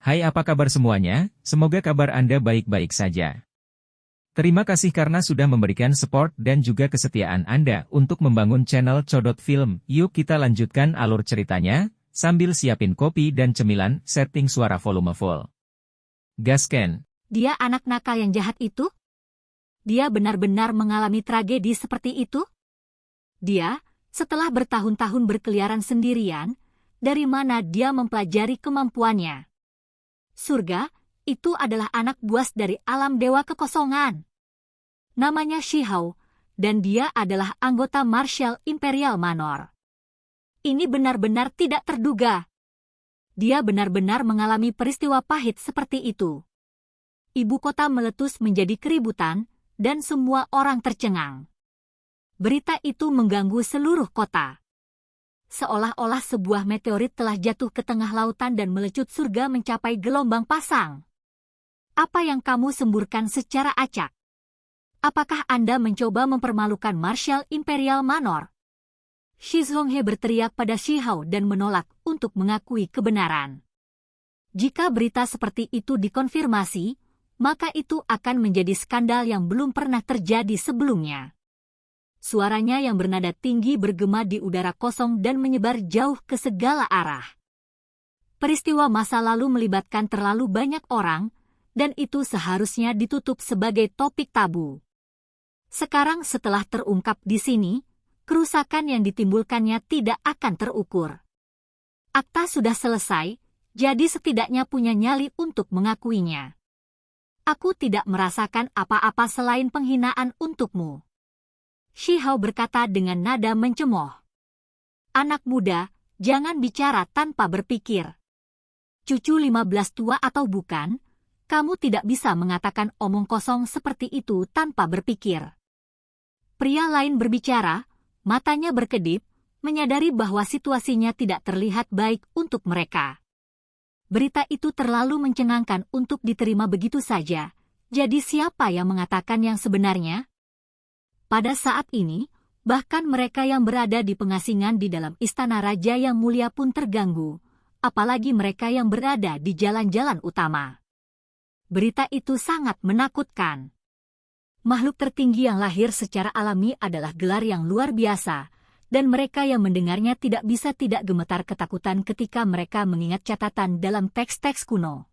Hai, apa kabar semuanya? Semoga kabar Anda baik-baik saja. Terima kasih karena sudah memberikan support dan juga kesetiaan Anda untuk membangun channel Codot Film. Yuk kita lanjutkan alur ceritanya, sambil siapin kopi dan cemilan, setting suara volume full. Gasken. Dia anak nakal yang jahat itu? Dia benar-benar mengalami tragedi seperti itu? Dia, setelah bertahun-tahun berkeliaran sendirian, dari mana dia mempelajari kemampuannya? Surga, itu adalah anak buas dari alam dewa kekosongan. Namanya Shihao, dan dia adalah anggota Martial Imperial Manor. Ini benar-benar tidak terduga. Dia benar-benar mengalami peristiwa pahit seperti itu. Ibu kota meletus menjadi keributan, dan semua orang tercengang. Berita itu mengganggu seluruh kota. Seolah-olah sebuah meteorit telah jatuh ke tengah lautan dan melecut surga mencapai gelombang pasang. Apa yang kamu semburkan secara acak? Apakah Anda mencoba mempermalukan Martial Imperial Manor? Shi Zhonghe berteriak pada Shihao dan menolak untuk mengakui kebenaran. Jika berita seperti itu dikonfirmasi, maka itu akan menjadi skandal yang belum pernah terjadi sebelumnya. Suaranya yang bernada tinggi bergema di udara kosong dan menyebar jauh ke segala arah. Peristiwa masa lalu melibatkan terlalu banyak orang, dan itu seharusnya ditutup sebagai topik tabu. Sekarang setelah terungkap di sini, kerusakan yang ditimbulkannya tidak akan terukur. Akta sudah selesai, jadi setidaknya punya nyali untuk mengakuinya. Aku tidak merasakan apa-apa selain penghinaan untukmu. Shihao berkata dengan nada mencemooh. Anak muda, jangan bicara tanpa berpikir. Cucu 15 tua atau bukan, kamu tidak bisa mengatakan omong kosong seperti itu tanpa berpikir. Pria lain berbicara, matanya berkedip, menyadari bahwa situasinya tidak terlihat baik untuk mereka. Berita itu terlalu mencengangkan untuk diterima begitu saja, jadi siapa yang mengatakan yang sebenarnya? Pada saat ini, bahkan mereka yang berada di pengasingan di dalam istana raja yang mulia pun terganggu, apalagi mereka yang berada di jalan-jalan utama. Berita itu sangat menakutkan. Makhluk tertinggi yang lahir secara alami adalah gelar yang luar biasa, dan mereka yang mendengarnya tidak bisa tidak gemetar ketakutan ketika mereka mengingat catatan dalam teks-teks kuno.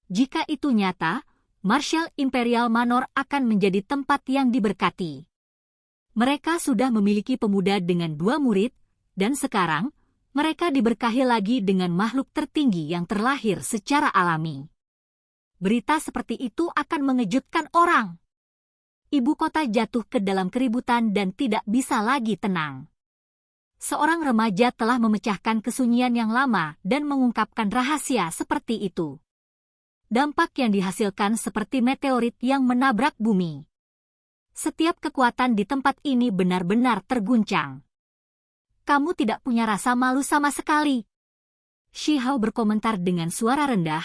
Jika itu nyata, Martial Imperial Manor akan menjadi tempat yang diberkati. Mereka sudah memiliki pemuda dengan 2 murid, dan sekarang, mereka diberkahi lagi dengan makhluk tertinggi yang terlahir secara alami. Berita seperti itu akan mengejutkan orang. Ibu kota jatuh ke dalam keributan dan tidak bisa lagi tenang. Seorang remaja telah memecahkan kesunyian yang lama dan mengungkapkan rahasia seperti itu. Dampak yang dihasilkan seperti meteorit yang menabrak bumi. Setiap kekuatan di tempat ini benar-benar terguncang. Kamu tidak punya rasa malu sama sekali. Shihao berkomentar dengan suara rendah,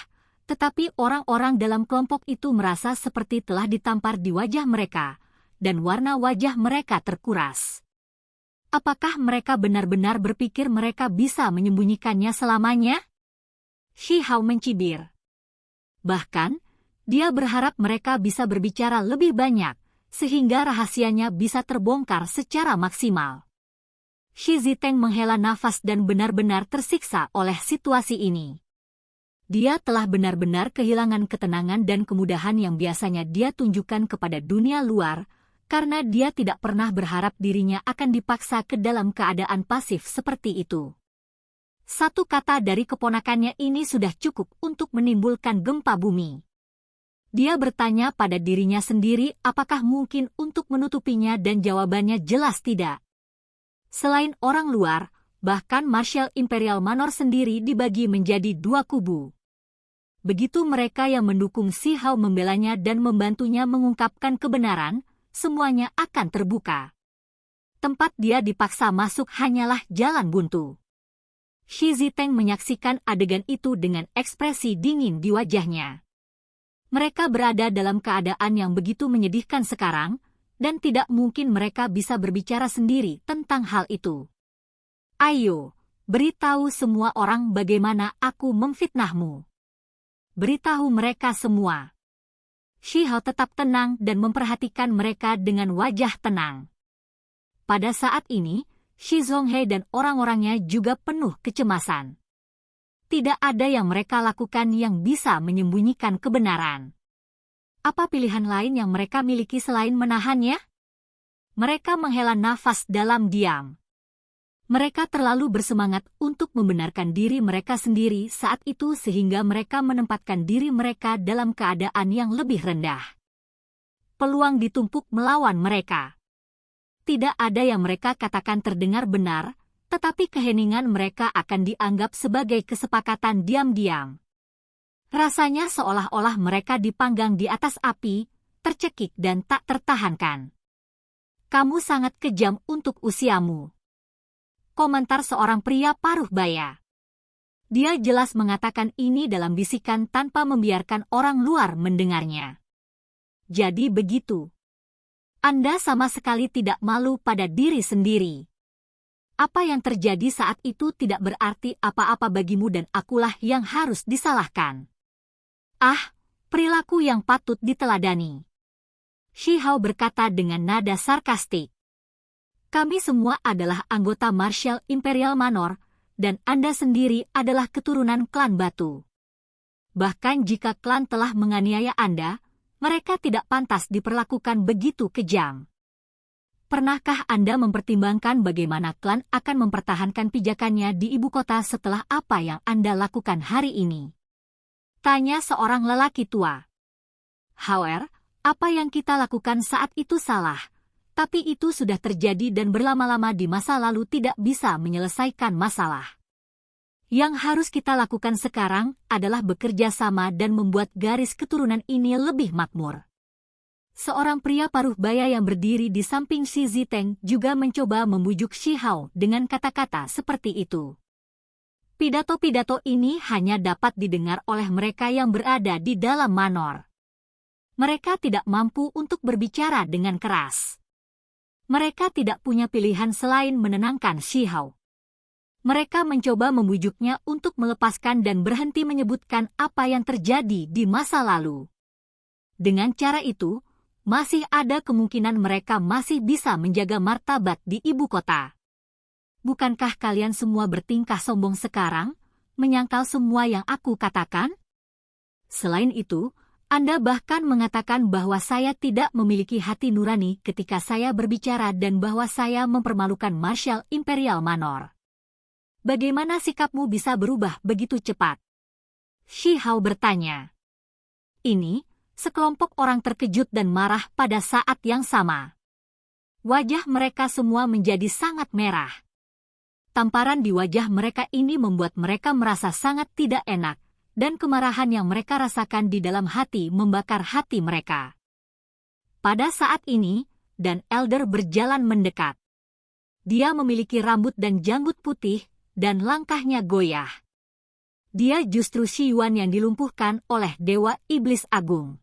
tetapi orang-orang dalam kelompok itu merasa seperti telah ditampar di wajah mereka, dan warna wajah mereka terkuras. Apakah mereka benar-benar berpikir mereka bisa menyembunyikannya selamanya? Shihao mencibir. Bahkan, dia berharap mereka bisa berbicara lebih banyak, sehingga rahasianya bisa terbongkar secara maksimal. Shi Ziteng menghela nafas dan benar-benar tersiksa oleh situasi ini. Dia telah benar-benar kehilangan ketenangan dan kemudahan yang biasanya dia tunjukkan kepada dunia luar, karena dia tidak pernah berharap dirinya akan dipaksa ke dalam keadaan pasif seperti itu. Satu kata dari keponakannya ini sudah cukup untuk menimbulkan gempa bumi. Dia bertanya pada dirinya sendiri apakah mungkin untuk menutupinya dan jawabannya jelas tidak. Selain orang luar, bahkan Martial Imperial Manor sendiri dibagi menjadi 2 kubu. Begitu mereka yang mendukung Shihao membelanya dan membantunya mengungkapkan kebenaran, semuanya akan terbuka. Tempat dia dipaksa masuk hanyalah jalan buntu. Shi Ziteng menyaksikan adegan itu dengan ekspresi dingin di wajahnya. Mereka berada dalam keadaan yang begitu menyedihkan sekarang, dan tidak mungkin mereka bisa berbicara sendiri tentang hal itu. Ayo, beritahu semua orang bagaimana aku memfitnahmu. Beritahu mereka semua. Shi Hao tetap tenang dan memperhatikan mereka dengan wajah tenang. Pada saat ini, Shi Zhonghe dan orang-orangnya juga penuh kecemasan. Tidak ada yang mereka lakukan yang bisa menyembunyikan kebenaran. Apa pilihan lain yang mereka miliki selain menahannya? Mereka menghela nafas dalam diam. Mereka terlalu bersemangat untuk membenarkan diri mereka sendiri saat itu sehingga mereka menempatkan diri mereka dalam keadaan yang lebih rendah. Peluang ditumpuk melawan mereka. Tidak ada yang mereka katakan terdengar benar, tetapi keheningan mereka akan dianggap sebagai kesepakatan diam-diam. Rasanya seolah-olah mereka dipanggang di atas api, tercekik dan tak tertahankan. Kamu sangat kejam untuk usiamu. Komentar seorang pria paruh baya. Dia jelas mengatakan ini dalam bisikan tanpa membiarkan orang luar mendengarnya. Jadi begitu. Anda sama sekali tidak malu pada diri sendiri. Apa yang terjadi saat itu tidak berarti apa-apa bagimu dan akulah yang harus disalahkan. Ah, perilaku yang patut diteladani. Shi Hao berkata dengan nada sarkastik. Kami semua adalah anggota Martial Imperial Manor, dan Anda sendiri adalah keturunan klan Batu. Bahkan jika klan telah menganiaya Anda, mereka tidak pantas diperlakukan begitu kejam. Pernahkah Anda mempertimbangkan bagaimana klan akan mempertahankan pijakannya di ibu kota setelah apa yang Anda lakukan hari ini? Tanya seorang lelaki tua. However, apa yang kita lakukan saat itu salah. Tapi itu sudah terjadi dan berlama-lama di masa lalu tidak bisa menyelesaikan masalah. Yang harus kita lakukan sekarang adalah bekerja sama dan membuat garis keturunan ini lebih makmur. Seorang pria paruh baya yang berdiri di samping Shi Ziteng juga mencoba membujuk Shi Hao dengan kata-kata seperti itu. Pidato-pidato ini hanya dapat didengar oleh mereka yang berada di dalam manor. Mereka tidak mampu untuk berbicara dengan keras. Mereka tidak punya pilihan selain menenangkan Shi Hao. Mereka mencoba membujuknya untuk melepaskan dan berhenti menyebutkan apa yang terjadi di masa lalu. Dengan cara itu, masih ada kemungkinan mereka masih bisa menjaga martabat di ibu kota. Bukankah kalian semua bertingkah sombong sekarang, menyangkal semua yang aku katakan? Selain itu, Anda bahkan mengatakan bahwa saya tidak memiliki hati nurani ketika saya berbicara dan bahwa saya mempermalukan Martial Imperial Manor. Bagaimana sikapmu bisa berubah begitu cepat? Shi Hao bertanya. Ini, sekelompok orang terkejut dan marah pada saat yang sama. Wajah mereka semua menjadi sangat merah. Tamparan di wajah mereka ini membuat mereka merasa sangat tidak enak, dan kemarahan yang mereka rasakan di dalam hati membakar hati mereka. Pada saat ini, Dan Elder berjalan mendekat. Dia memiliki rambut dan janggut putih, dan langkahnya goyah. Dia justru Shi Yuan yang dilumpuhkan oleh Dewa Iblis Agung.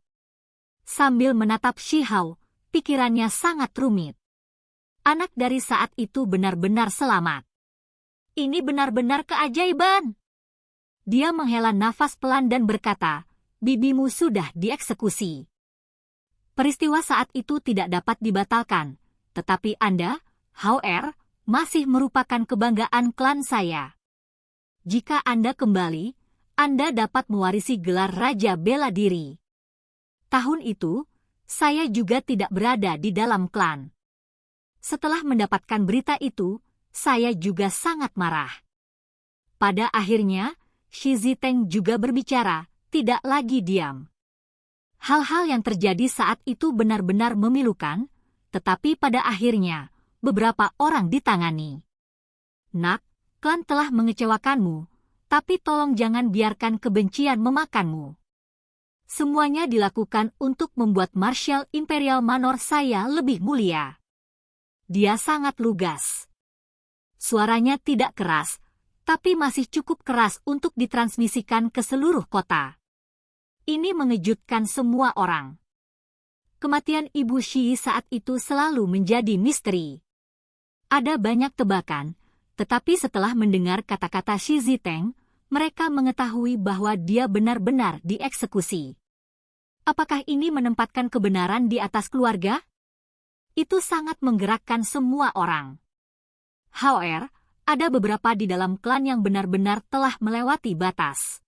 Sambil menatap Shi Hao, pikirannya sangat rumit. Anak dari saat itu benar-benar selamat. Ini benar-benar keajaiban. Dia menghela nafas pelan dan berkata, bibimu sudah dieksekusi. Peristiwa saat itu tidak dapat dibatalkan, tetapi Anda, Hao Er, masih merupakan kebanggaan klan saya. Jika Anda kembali, Anda dapat mewarisi gelar Raja Bela Diri. Tahun itu, saya juga tidak berada di dalam klan. Setelah mendapatkan berita itu, saya juga sangat marah. Pada akhirnya, Shi Ziteng juga berbicara, tidak lagi diam. Hal-hal yang terjadi saat itu benar-benar memilukan, tetapi pada akhirnya, beberapa orang ditangani. Nak, klan telah mengecewakanmu, tapi tolong jangan biarkan kebencian memakanmu. Semuanya dilakukan untuk membuat Martial Imperial Manor saya lebih mulia. Dia sangat lugas. Suaranya tidak keras, tapi masih cukup keras untuk ditransmisikan ke seluruh kota. Ini mengejutkan semua orang. Kematian Ibu Shi saat itu selalu menjadi misteri. Ada banyak tebakan, tetapi setelah mendengar kata-kata Shi Ziteng, mereka mengetahui bahwa dia benar-benar dieksekusi. Apakah ini menempatkan kebenaran di atas keluarga? Itu sangat menggerakkan semua orang. However, ada beberapa di dalam klan yang benar-benar telah melewati batas.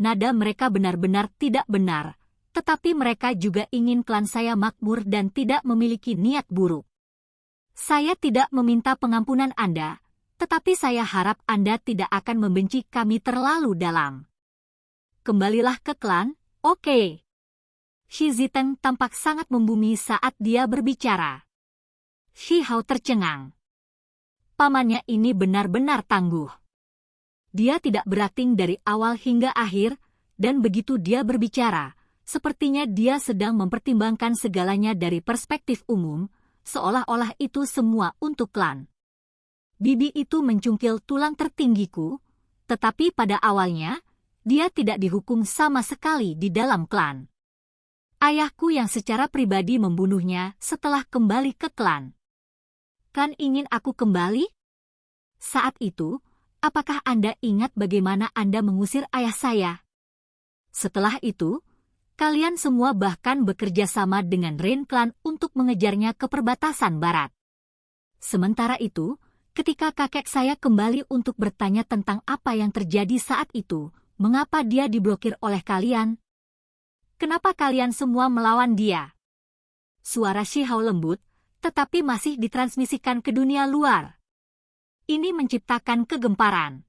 Nada mereka benar-benar tidak benar, tetapi mereka juga ingin klan saya makmur dan tidak memiliki niat buruk. Saya tidak meminta pengampunan Anda, tetapi saya harap Anda tidak akan membenci kami terlalu dalam. Kembalilah ke klan, oke. Shi Ziteng tampak sangat membumi saat dia berbicara. Shi Hao tercengang. Pamannya ini benar-benar tangguh. Dia tidak berakting dari awal hingga akhir, dan begitu dia berbicara, sepertinya dia sedang mempertimbangkan segalanya dari perspektif umum, seolah-olah itu semua untuk klan. Bibi itu mencungkil tulang tertinggiku, tetapi pada awalnya, dia tidak dihukum sama sekali di dalam klan. Ayahku yang secara pribadi membunuhnya setelah kembali ke klan. Klan ingin aku kembali? Saat itu, apakah Anda ingat bagaimana Anda mengusir ayah saya? Setelah itu, kalian semua bahkan bekerja sama dengan Rain Clan untuk mengejarnya ke perbatasan barat. Sementara itu, ketika kakek saya kembali untuk bertanya tentang apa yang terjadi saat itu, mengapa dia diblokir oleh kalian? Kenapa kalian semua melawan dia? Suara Shi Hao lembut, tetapi masih ditransmisikan ke dunia luar. Ini menciptakan kegemparan.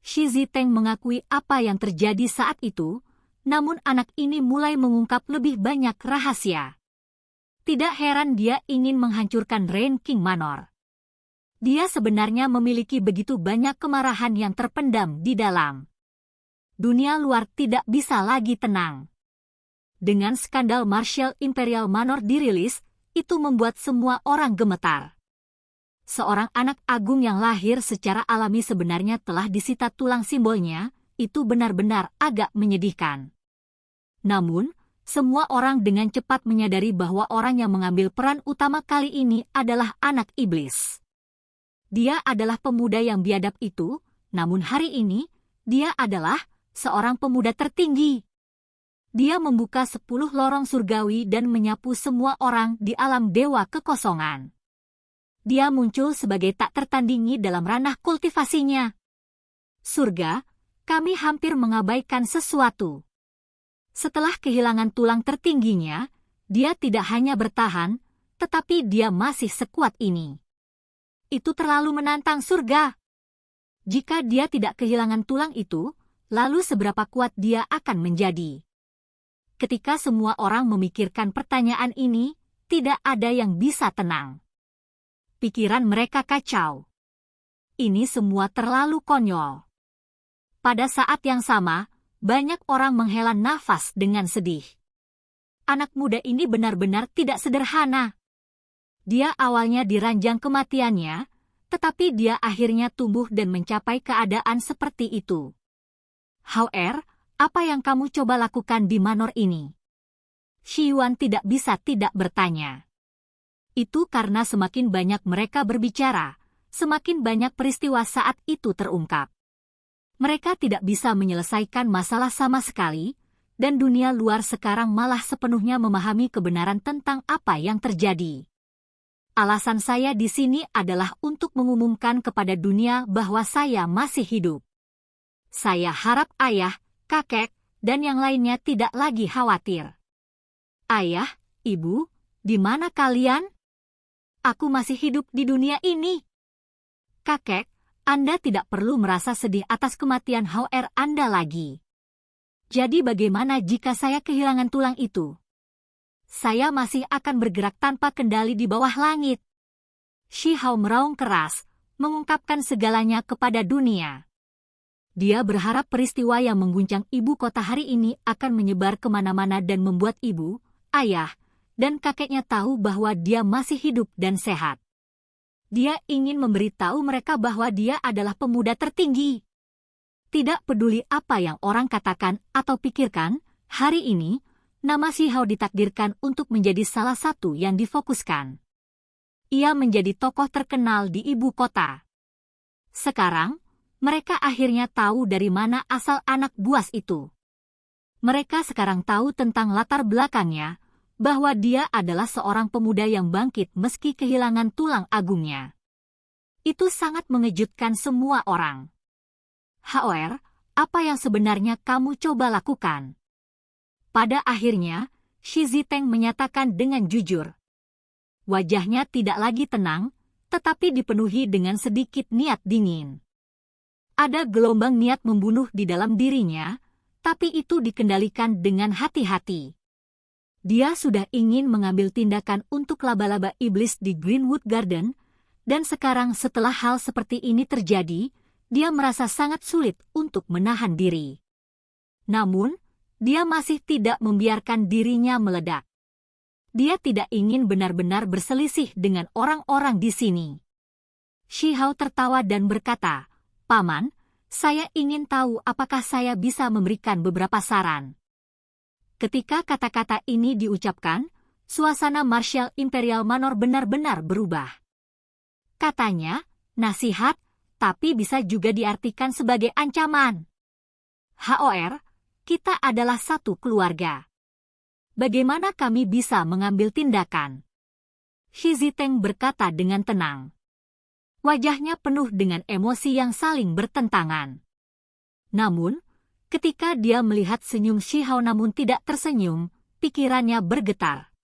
Shi Ziteng mengakui apa yang terjadi saat itu, namun anak ini mulai mengungkap lebih banyak rahasia. Tidak heran dia ingin menghancurkan Rain King Manor. Dia sebenarnya memiliki begitu banyak kemarahan yang terpendam di dalam. Dunia luar tidak bisa lagi tenang. Dengan skandal Martial Imperial Manor dirilis, itu membuat semua orang gemetar. Seorang anak agung yang lahir secara alami sebenarnya telah disita tulang simbolnya, itu benar-benar agak menyedihkan. Namun, semua orang dengan cepat menyadari bahwa orang yang mengambil peran utama kali ini adalah anak iblis. Dia adalah pemuda yang biadab itu, namun hari ini, dia adalah seorang pemuda tertinggi. Dia membuka 10 lorong surgawi dan menyapu semua orang di alam dewa kekosongan. Dia muncul sebagai tak tertandingi dalam ranah kultivasinya. Surga, kami hampir mengabaikan sesuatu. Setelah kehilangan tulang tertingginya, dia tidak hanya bertahan, tetapi dia masih sekuat ini. Itu terlalu menantang surga. Jika dia tidak kehilangan tulang itu, lalu seberapa kuat dia akan menjadi? Ketika semua orang memikirkan pertanyaan ini, tidak ada yang bisa tenang. Pikiran mereka kacau. Ini semua terlalu konyol. Pada saat yang sama, banyak orang menghela nafas dengan sedih. Anak muda ini benar-benar tidak sederhana. Dia awalnya diranjang kematiannya, tetapi dia akhirnya tumbuh dan mencapai keadaan seperti itu. However, apa yang kamu coba lakukan di manor ini? Shi Yuan tidak bisa tidak bertanya. Itu karena semakin banyak mereka berbicara, semakin banyak peristiwa saat itu terungkap. Mereka tidak bisa menyelesaikan masalah sama sekali, dan dunia luar sekarang malah sepenuhnya memahami kebenaran tentang apa yang terjadi. Alasan saya di sini adalah untuk mengumumkan kepada dunia bahwa saya masih hidup. Saya harap ayah, kakek, dan yang lainnya tidak lagi khawatir. Ayah, ibu, di mana kalian? Aku masih hidup di dunia ini. Kakek, Anda tidak perlu merasa sedih atas kematian Hauer Anda lagi. Jadi bagaimana jika saya kehilangan tulang itu? Saya masih akan bergerak tanpa kendali di bawah langit. Shi Hao meraung keras, mengungkapkan segalanya kepada dunia. Dia berharap peristiwa yang mengguncang ibu kota hari ini akan menyebar kemana-mana dan membuat ibu, ayah, dan kakeknya tahu bahwa dia masih hidup dan sehat. Dia ingin memberitahu mereka bahwa dia adalah pemuda tertinggi. Tidak peduli apa yang orang katakan atau pikirkan, hari ini, nama Shi Hao ditakdirkan untuk menjadi salah satu yang difokuskan. Ia menjadi tokoh terkenal di ibu kota. Sekarang, mereka akhirnya tahu dari mana asal anak buas itu. Mereka sekarang tahu tentang latar belakangnya, bahwa dia adalah seorang pemuda yang bangkit meski kehilangan tulang agungnya. Itu sangat mengejutkan semua orang. However, apa yang sebenarnya kamu coba lakukan? Pada akhirnya, Shi Ziteng menyatakan dengan jujur. Wajahnya tidak lagi tenang, tetapi dipenuhi dengan sedikit niat dingin. Ada gelombang niat membunuh di dalam dirinya, tapi itu dikendalikan dengan hati-hati. Dia sudah ingin mengambil tindakan untuk laba-laba iblis di Greenwood Garden, dan sekarang setelah hal seperti ini terjadi, dia merasa sangat sulit untuk menahan diri. Namun, dia masih tidak membiarkan dirinya meledak. Dia tidak ingin benar-benar berselisih dengan orang-orang di sini. Shi Hao tertawa dan berkata, "Paman, saya ingin tahu apakah saya bisa memberikan beberapa saran." Ketika kata-kata ini diucapkan, suasana Martial Imperial Manor benar-benar berubah. Katanya, nasihat, tapi bisa juga diartikan sebagai ancaman. "HOR, kita adalah satu keluarga. Bagaimana kami bisa mengambil tindakan?" Shi Ziteng berkata dengan tenang. Wajahnya penuh dengan emosi yang saling bertentangan. Namun, ketika dia melihat senyum Shi Hao namun tidak tersenyum, pikirannya bergetar.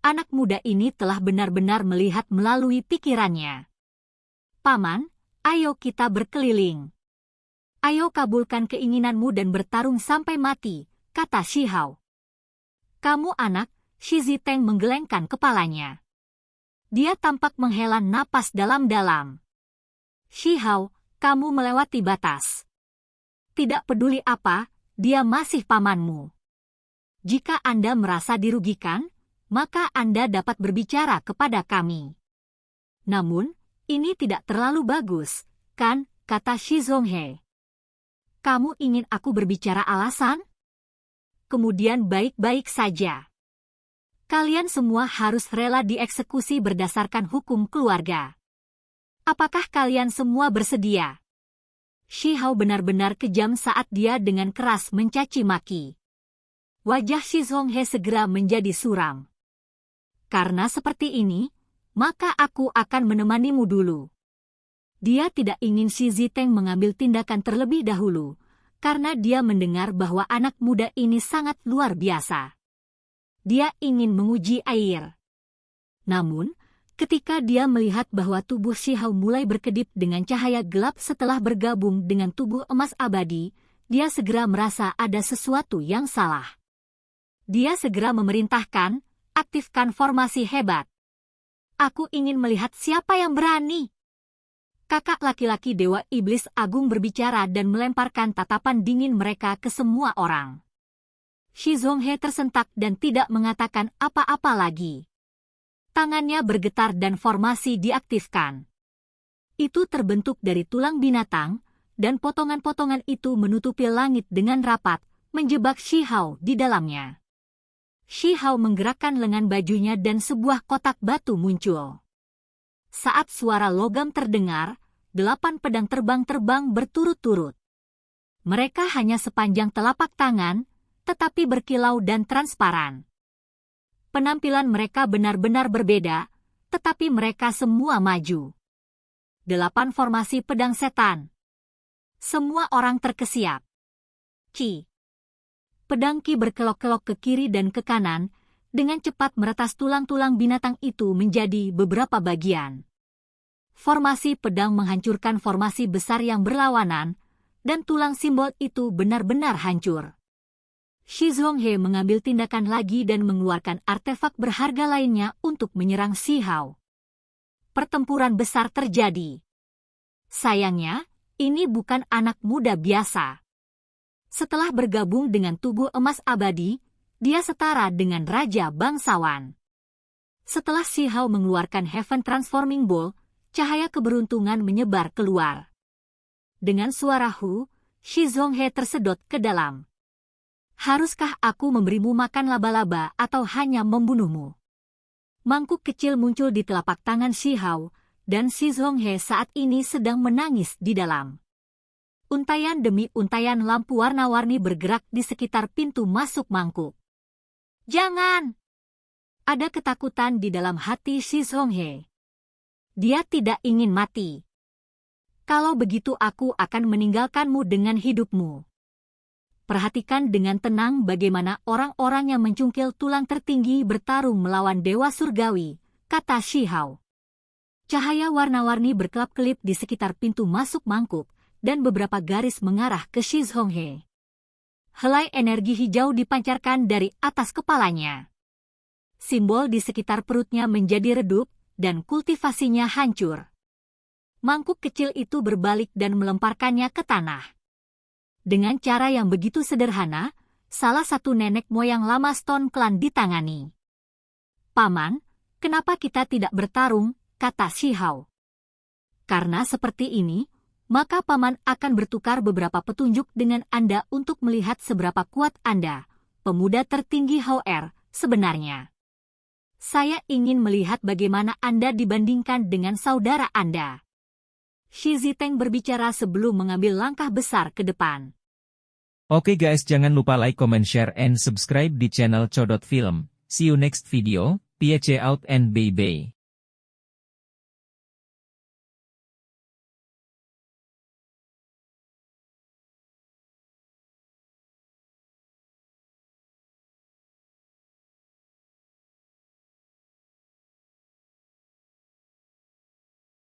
Anak muda ini telah benar-benar melihat melalui pikirannya. "Paman, ayo kita berkeliling. Ayo kabulkan keinginanmu dan bertarung sampai mati," kata Shi Hao. "Kamu anak," Shi Ziteng menggelengkan kepalanya. Dia tampak menghela napas dalam-dalam. "Shi Hao, kamu melewati batas. Tidak peduli apa, dia masih pamanmu. Jika Anda merasa dirugikan, maka Anda dapat berbicara kepada kami." "Namun, ini tidak terlalu bagus, kan?" kata Shi Zhonghe. "Kamu ingin aku berbicara alasan? Kemudian baik-baik saja. Kalian semua harus rela dieksekusi berdasarkan hukum keluarga. Apakah kalian semua bersedia?" Shi Hao benar-benar kejam saat dia dengan keras mencaci maki. Wajah Shi Zhonghe segera menjadi suram. "Karena seperti ini, maka aku akan menemanimu dulu." Dia tidak ingin Shi Ziteng mengambil tindakan terlebih dahulu, karena dia mendengar bahwa anak muda ini sangat luar biasa. Dia ingin menguji air. Namun, ketika dia melihat bahwa tubuh Shi Hao mulai berkedip dengan cahaya gelap setelah bergabung dengan tubuh emas abadi, dia segera merasa ada sesuatu yang salah. Dia segera memerintahkan, "Aktifkan formasi hebat. Aku ingin melihat siapa yang berani." Kakak laki-laki Dewa Iblis Agung berbicara dan melemparkan tatapan dingin mereka ke semua orang. Shi Zhonghe tersentak dan tidak mengatakan apa-apa lagi. Tangannya bergetar dan formasi diaktifkan. Itu terbentuk dari tulang binatang, dan potongan-potongan itu menutupi langit dengan rapat, menjebak Shi Hao di dalamnya. Shi Hao menggerakkan lengan bajunya dan sebuah kotak batu muncul. Saat suara logam terdengar, 8 pedang terbang berturut-turut. Mereka hanya sepanjang telapak tangan, tetapi berkilau dan transparan. Penampilan mereka benar-benar berbeda, tetapi mereka semua maju. 8 formasi pedang setan. Semua orang terkesiap. Ki. Pedang Ki berkelok-kelok ke kiri dan ke kanan, dengan cepat meretas tulang-tulang binatang itu menjadi beberapa bagian. Formasi pedang menghancurkan formasi besar yang berlawanan, dan tulang simbol itu benar-benar hancur. Shi Zhonghe mengambil tindakan lagi dan mengeluarkan artefak berharga lainnya untuk menyerang Shi Hao. Pertempuran besar terjadi. Sayangnya, ini bukan anak muda biasa. Setelah bergabung dengan tubuh emas abadi, dia setara dengan raja bangsawan. Setelah Shi Hao mengeluarkan Heaven Transforming Ball, cahaya keberuntungan menyebar keluar. Dengan suara hu, Shi Zhonghe tersedot ke dalam. "Haruskah aku memberimu makan laba-laba atau hanya membunuhmu?" Mangkuk kecil muncul di telapak tangan Shi Hao, dan Shi Zhonghe saat ini sedang menangis di dalam. Untaian demi untaian lampu warna-warni bergerak di sekitar pintu masuk mangkuk. Jangan! Ada ketakutan di dalam hati Shi Songhye. Dia tidak ingin mati. Kalau begitu aku akan meninggalkanmu dengan hidupmu. Perhatikan dengan tenang bagaimana orang-orang yang mencungkil tulang tertinggi bertarung melawan Dewa Surgawi, kata Shi Hao. Cahaya warna-warni berkelap-kelip di sekitar pintu masuk mangkuk, dan beberapa garis mengarah ke Shi Songhye. Helai energi hijau dipancarkan dari atas kepalanya. Simbol di sekitar perutnya menjadi redup, dan kultivasinya hancur. Mangkuk kecil itu berbalik dan melemparkannya ke tanah. Dengan cara yang begitu sederhana, salah satu nenek moyang lama Stone Clan ditangani. Paman, kenapa kita tidak bertarung, kata Shi Hao. Karena seperti ini, maka Paman akan bertukar beberapa petunjuk dengan Anda untuk melihat seberapa kuat Anda, pemuda tertinggi Hao-er, sebenarnya. Saya ingin melihat bagaimana Anda dibandingkan dengan saudara Anda. Shi Ziteng berbicara sebelum mengambil langkah besar ke depan. Oke guys, jangan lupa like, comment, share, and subscribe di channel Codot Film. See you next video, peace out and bye-bye.